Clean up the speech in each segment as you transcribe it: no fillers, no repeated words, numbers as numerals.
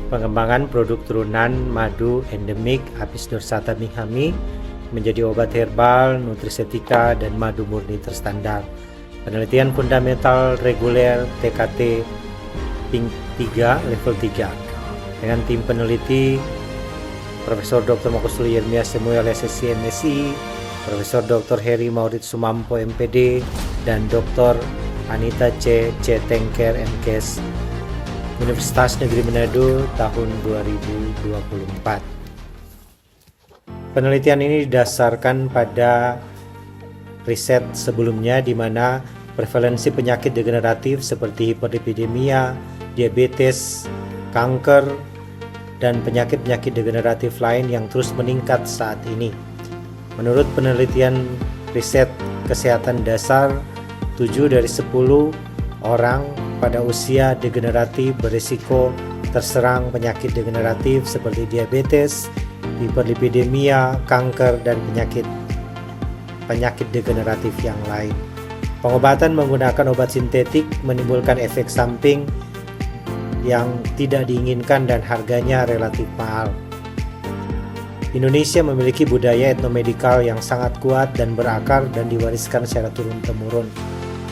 Pengembangan produk turunan madu endemik Apis dorsata binghami menjadi obat herbal, nutrisetika, dan madu murni terstandar. Penelitian fundamental reguler TKT PINK 3 level 3 dengan tim peneliti Profesor Dr. Makustuli Yermia Samuel SSC MSI, Profesor Dr. Heri Maurits Sumampo MPD, dan Dr. Anita C. Tengker MKes Universitas Negeri Manado tahun 2024. Penelitian ini didasarkan pada riset sebelumnya di mana prevalensi penyakit degeneratif seperti hiperlipidemia, diabetes, kanker, dan penyakit-penyakit degeneratif lain yang terus meningkat saat ini. Menurut penelitian riset kesehatan dasar, 7 dari 10 orang pada usia degeneratif berisiko terserang penyakit degeneratif seperti diabetes, hiperlipidemia, kanker, dan penyakit degeneratif yang lain. Pengobatan menggunakan obat sintetik menimbulkan efek samping yang tidak diinginkan dan harganya relatif mahal. Indonesia memiliki budaya etnomedikal yang sangat kuat dan berakar dan diwariskan secara turun-temurun.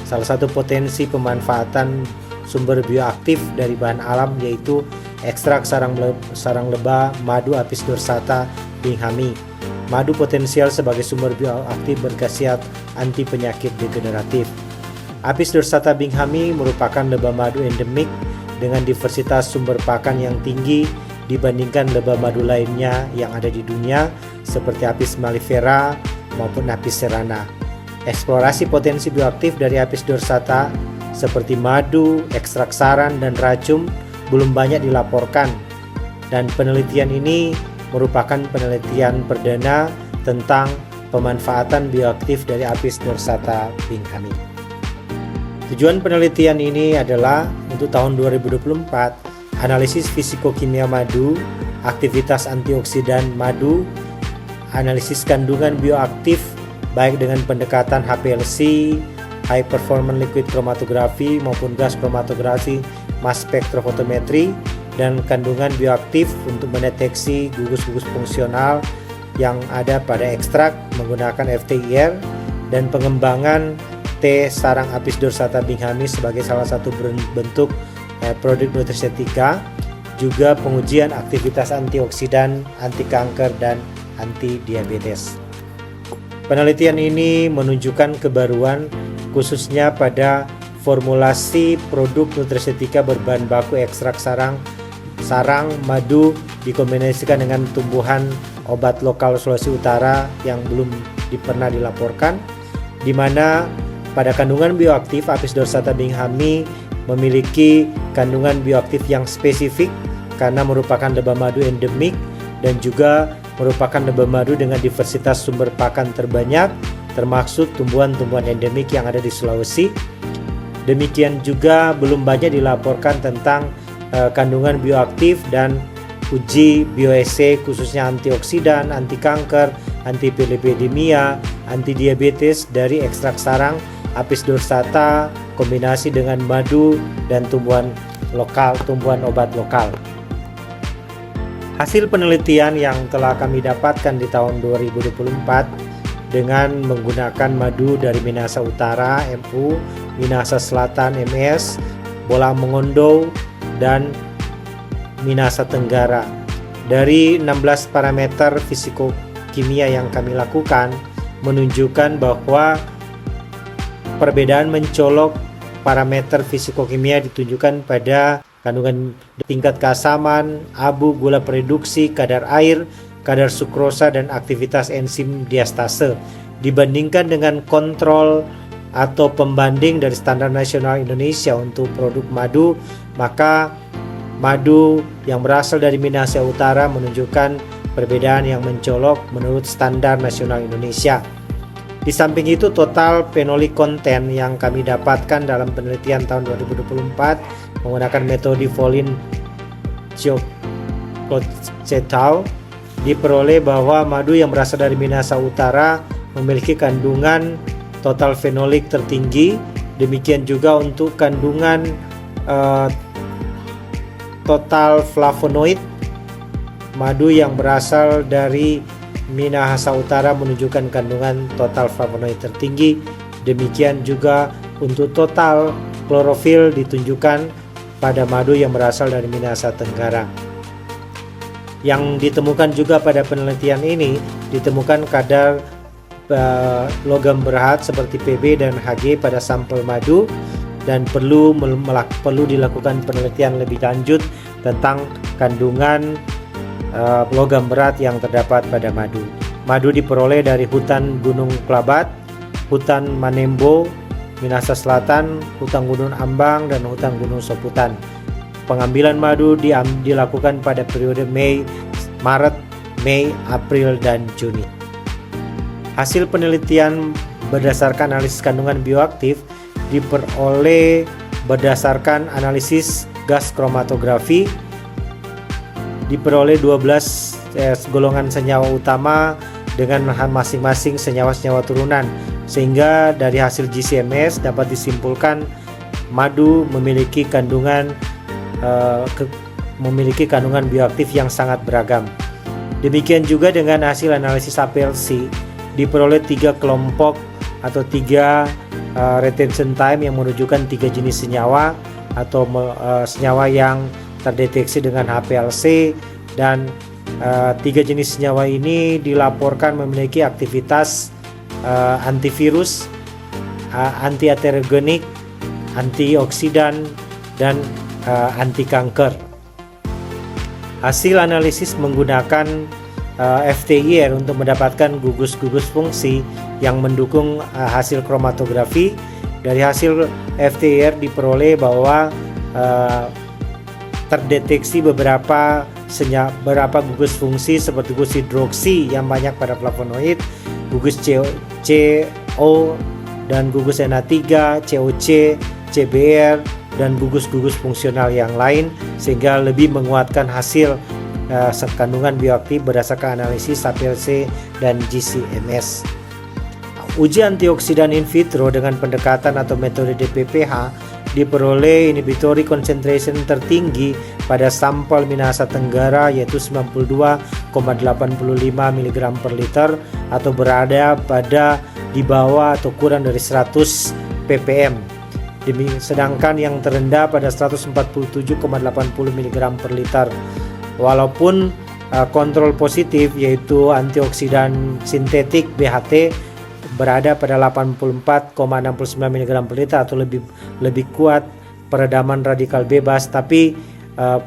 Salah satu potensi pemanfaatan sumber bioaktif dari bahan alam yaitu ekstrak sarang lebah madu Apis dorsata binghami. Madu potensial sebagai sumber bioaktif berkhasiat anti penyakit degeneratif. Apis dorsata binghami merupakan lebah madu endemik dengan diversitas sumber pakan yang tinggi dibandingkan lebah madu lainnya yang ada di dunia seperti Apis mellifera maupun Apis cerana. Eksplorasi potensi bioaktif dari Apis dorsata seperti madu, ekstrak saran, dan racun belum banyak dilaporkan, dan penelitian ini merupakan penelitian perdana tentang pemanfaatan bioaktif dari Apis dorsata binghami. Tujuan penelitian ini adalah untuk tahun 2024, analisis fisikokimia madu, aktivitas antioksidan madu, analisis kandungan bioaktif baik dengan pendekatan HPLC, High Performance Liquid Chromatography maupun gas kromatografi mass spectrophotometry, dan kandungan bioaktif untuk mendeteksi gugus-gugus fungsional yang ada pada ekstrak menggunakan FTIR, dan pengembangan T sarang Apis dorsata binghami sebagai salah satu bentuk produk nutrisetika, juga pengujian aktivitas antioksidan, anti kanker, dan anti diabetes. Penelitian ini menunjukkan kebaruan khususnya pada formulasi produk nutrisetika berbahan baku ekstrak sarang madu dikombinasikan dengan tumbuhan obat lokal Sulawesi Utara yang belum pernah dilaporkan, di mana pada kandungan bioaktif Apis dorsata binghami memiliki kandungan bioaktif yang spesifik karena merupakan lebah madu endemik dan juga merupakan lebah madu dengan diversitas sumber pakan terbanyak, termasuk tumbuhan-tumbuhan endemik yang ada di Sulawesi. Demikian juga belum banyak dilaporkan tentang kandungan bioaktif dan uji bioessay khususnya antioksidan, anti kanker, anti lipidemia, anti diabetes dari ekstrak sarang Apis dorsata kombinasi dengan madu dan tumbuhan obat lokal. Hasil penelitian yang telah kami dapatkan di tahun 2024 dengan menggunakan madu dari Minahasa Utara MU, Minahasa Selatan MS, Bolang Mongondo, dan Minahasa Tenggara. Dari 16 parameter fisikokimia yang kami lakukan menunjukkan bahwa perbedaan mencolok parameter fisikokimia ditunjukkan pada kandungan tingkat keasaman, abu, gula produksi, kadar air, kadar sukrosa, dan aktivitas enzim diastase. Dibandingkan dengan kontrol atau pembanding dari standar nasional Indonesia untuk produk madu, maka madu yang berasal dari Minahasa Utara menunjukkan perbedaan yang mencolok menurut standar nasional Indonesia. Di samping itu, total phenolic content yang kami dapatkan dalam penelitian tahun 2024 menggunakan metode Volin Ciochetau diperoleh bahwa madu yang berasal dari Minahasa Utara memiliki kandungan total fenolik tertinggi. Demikian juga untuk kandungan total flavonoid. Madu yang berasal dari Minahasa Utara menunjukkan kandungan total flavonoid tertinggi. Demikian juga untuk total klorofil ditunjukkan pada madu yang berasal dari Minahasa Tenggara. Yang ditemukan juga pada penelitian ini, ditemukan kadar logam berat seperti Pb dan Hg pada sampel madu, dan perlu dilakukan penelitian lebih lanjut tentang kandungan logam berat yang terdapat pada madu. Madu diperoleh dari hutan Gunung Klabat, hutan Manembo, Minahasa Selatan, hutan Gunung Ambang, dan hutan Gunung Soputan. Pengambilan madu dilakukan pada periode Maret, Mei, April, dan Juni. Hasil penelitian berdasarkan analisis kandungan bioaktif diperoleh berdasarkan analisis gas kromatografi. Diperoleh 12 golongan senyawa utama dengan masing-masing senyawa-senyawa turunan, sehingga dari hasil GCMS dapat disimpulkan madu memiliki kandungan bioaktif yang sangat beragam. Demikian juga dengan hasil analisis APLC, diperoleh 3 kelompok atau 3 retention time yang menunjukkan 3 jenis senyawa atau senyawa yang terdeteksi dengan HPLC, dan 3 jenis senyawa ini dilaporkan memiliki aktivitas antivirus, anti-aterogenik, antioksidan, dan anti kanker. Hasil analisis menggunakan FTIR untuk mendapatkan gugus-gugus fungsi yang mendukung hasil kromatografi. Dari hasil FTIR diperoleh bahwa terdeteksi beberapa gugus fungsi seperti gugus hidroksi yang banyak pada flavonoid, gugus CO dan gugus Na3, COC, CBR, dan gugus-gugus fungsional yang lain, sehingga lebih menguatkan hasil kandungan bioaktif berdasarkan analisis APLC dan GCMS. Uji antioksidan in vitro dengan pendekatan atau metode DPPH diperoleh inhibitory concentration tertinggi pada sampel Minahasa Tenggara, yaitu 92,85 mg per liter, atau berada di bawah atau kurang dari 100 ppm. Sedangkan yang terendah pada 147,80 mg per liter. Walaupun kontrol positif, yaitu antioksidan sintetik BHT, berada pada 84,69 mg per liter atau lebih kuat peredaman radikal bebas, tapi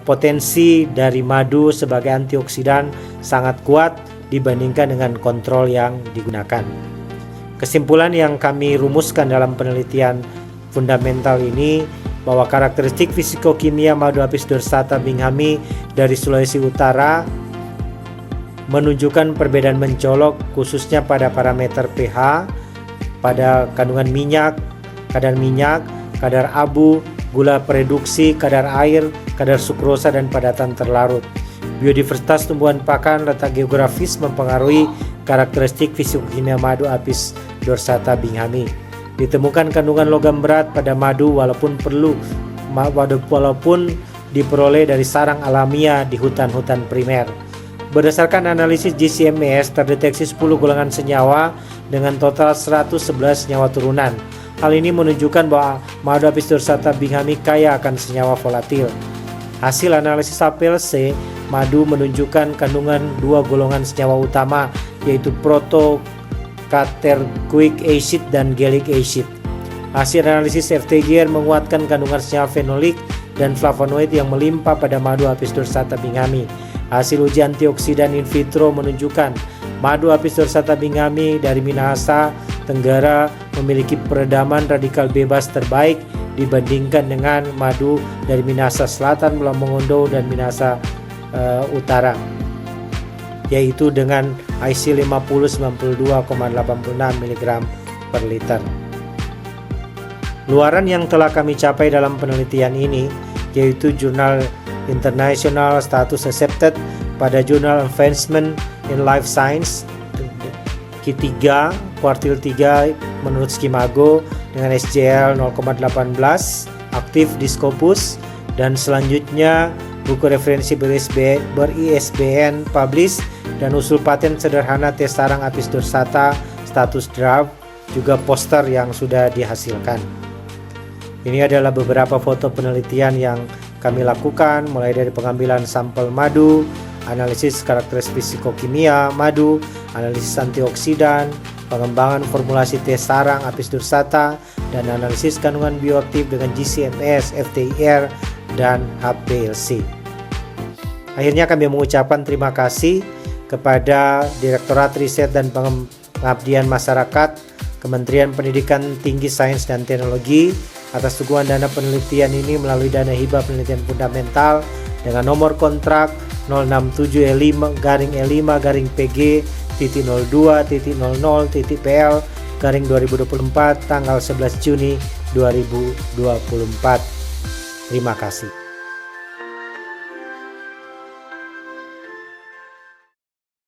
potensi dari madu sebagai antioksidan sangat kuat dibandingkan dengan kontrol yang digunakan. Kesimpulan yang kami rumuskan dalam penelitian fundamental ini, bahwa karakteristik fisikokimia madu apis dorsata binghami dari Sulawesi Utara menunjukkan perbedaan mencolok khususnya pada parameter pH, pada kandungan minyak, kadar abu, gula pereduksi, kadar air, kadar sukrosa, dan padatan terlarut. Biodiversitas tumbuhan pakan, letak geografis mempengaruhi karakteristik fisikokimia madu apis dorsata binghami. Ditemukan kandungan logam berat pada madu walaupun diperoleh dari sarang alamiah di hutan-hutan primer. Berdasarkan analisis GCMS, terdeteksi 10 golongan senyawa dengan total 111 senyawa turunan. Hal ini menunjukkan bahwa madu apis dorsata binghami kaya akan senyawa volatil. Hasil analisis APLC, madu menunjukkan kandungan 2 golongan senyawa utama, yaitu protocatergoic acid dan gallic acid. Hasil analisis FTGR menguatkan kandungan senyawa fenolik dan flavonoid yang melimpah pada madu apis dorsata binghami. Hasil uji antioksidan in vitro menunjukkan madu apis dorsata binghami dari Minahasa Tenggara memiliki peredaman radikal bebas terbaik dibandingkan dengan madu dari Minahasa Selatan, Pulau Mongondo, dan Minahasa Utara, yaitu dengan IC 50 92,86 mg per liter. Luaran yang telah kami capai dalam penelitian ini yaitu jurnal International Status Accepted pada Journal Advancement in Life Science Q3 kuartil 3 menurut Skimago dengan SJL 0,18 aktif di Scopus, dan selanjutnya buku referensi ber-ISBN publish, dan usul paten sederhana tes sarang Apis dorsata status draft, juga poster yang sudah dihasilkan. Ini adalah beberapa foto penelitian yang kami lakukan, mulai dari pengambilan sampel madu, analisis karakteristik psikokimia madu, analisis antioksidan, pengembangan formulasi tes sarang Apis dorsata, dan analisis kandungan bioaktif dengan GC-MS, FTIR, dan HPLC. Akhirnya kami mengucapkan terima kasih kepada Direktorat Riset dan Pengabdian Masyarakat Kementerian Pendidikan Tinggi Sains dan Teknologi atas dukungan dana penelitian ini melalui dana hibah penelitian fundamental dengan nomor kontrak 067E5-PG.02.00.PL/2024 tanggal 11 Juni 2024. Terima kasih.